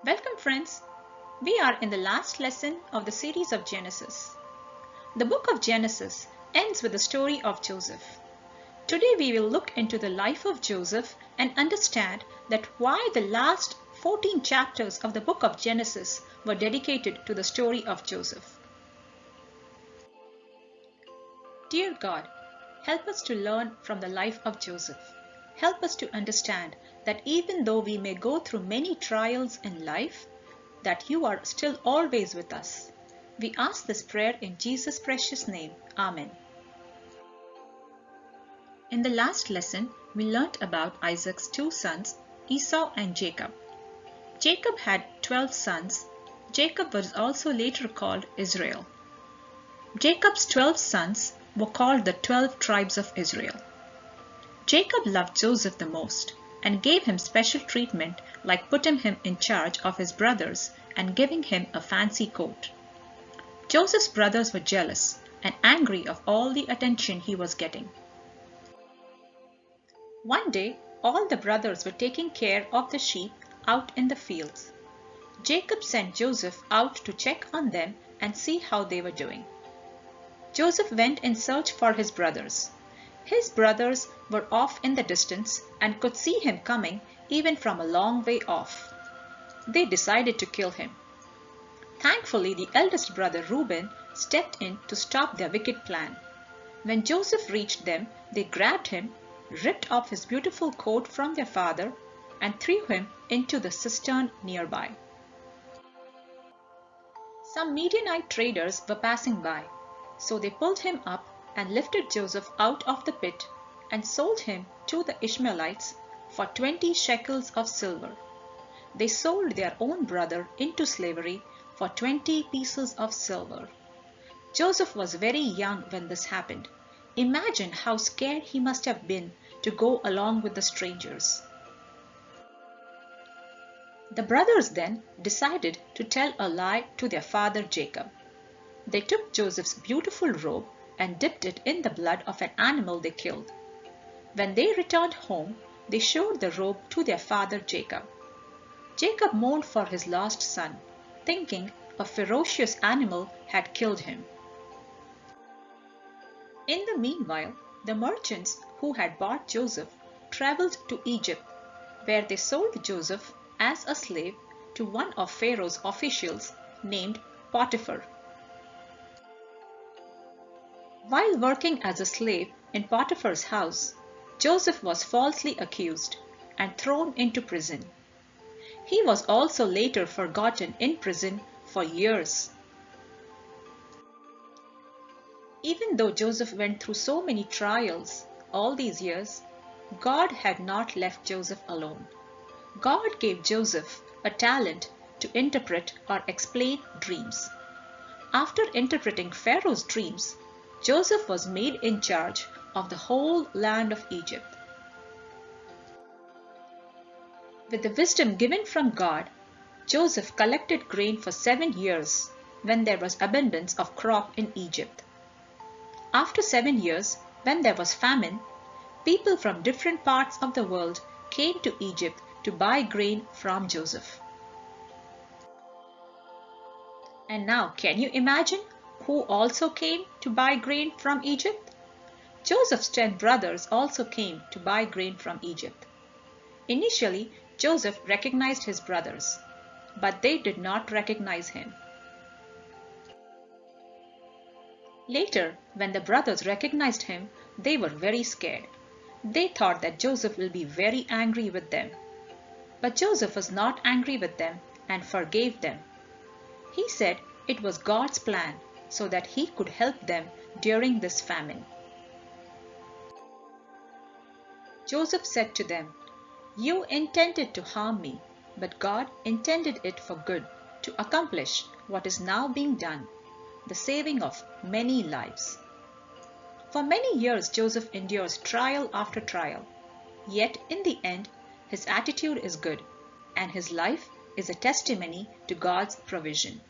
Welcome friends. We are in the last lesson of the series of Genesis. The book of Genesis ends with the story of Joseph. Today we will look into the life of Joseph and understand that why the last 14 chapters of the book of Genesis were dedicated to the story of Joseph. Dear God, help us to learn from the life of Joseph. Help us to understand that even though we may go through many trials in life, that you are still always with us. We ask this prayer in Jesus' precious name. Amen. In the last lesson, we learnt about Isaac's two sons, Esau and Jacob. Jacob had 12 sons. Jacob was also later called Israel. Jacob's 12 sons were called the 12 tribes of Israel. Jacob loved Joseph the most and gave him special treatment, like putting him in charge of his brothers and giving him a fancy coat. Joseph's brothers were jealous and angry of all the attention he was getting. One day, all the brothers were taking care of the sheep out in the fields. Jacob sent Joseph out to check on them and see how they were doing. Joseph went in search for his brothers. His brothers were off in the distance and could see him coming even from a long way off. They decided to kill him. Thankfully, the eldest brother Reuben stepped in to stop their wicked plan. When Joseph reached them, they grabbed him, ripped off his beautiful coat from their father, and threw him into the cistern nearby. Some Midianite traders were passing by, so they pulled him up and lifted Joseph out of the pit and sold him to the Ishmaelites for 20 shekels of silver. They sold their own brother into slavery for 20 pieces of silver. Joseph was very young when this happened. Imagine how scared he must have been to go along with the strangers. The brothers then decided to tell a lie to their father Jacob. They took Joseph's beautiful robe and dipped it in the blood of an animal they killed. When they returned home, they showed the robe to their father Jacob. Jacob mourned for his lost son, thinking a ferocious animal had killed him. In the meanwhile, the merchants who had bought Joseph traveled to Egypt, where they sold Joseph as a slave to one of Pharaoh's officials named Potiphar. While working as a slave in Potiphar's house, Joseph was falsely accused and thrown into prison. He was also later forgotten in prison for years. Even though Joseph went through so many trials all these years, God had not left Joseph alone. God gave Joseph a talent to interpret or explain dreams. After interpreting Pharaoh's dreams, Joseph was made in charge of the whole land of Egypt. With the wisdom given from God, Joseph collected grain for 7 years when there was abundance of crop in Egypt. After 7 years, when there was famine, people from different parts of the world came to Egypt to buy grain from Joseph. And now, can you imagine who also came to buy grain from Egypt? Joseph's 10 brothers also came to buy grain from Egypt. Initially, Joseph recognized his brothers, but they did not recognize him. Later, when the brothers recognized him, they were very scared. They thought that Joseph will be very angry with them. But Joseph was not angry with them and forgave them. He said it was God's plan so that he could help them during this famine. Joseph said to them, "You intended to harm me, but God intended it for good, to accomplish what is now being done, the saving of many lives." For many years Joseph endures trial after trial, yet in the end his attitude is good, and his life is a testimony to God's provision.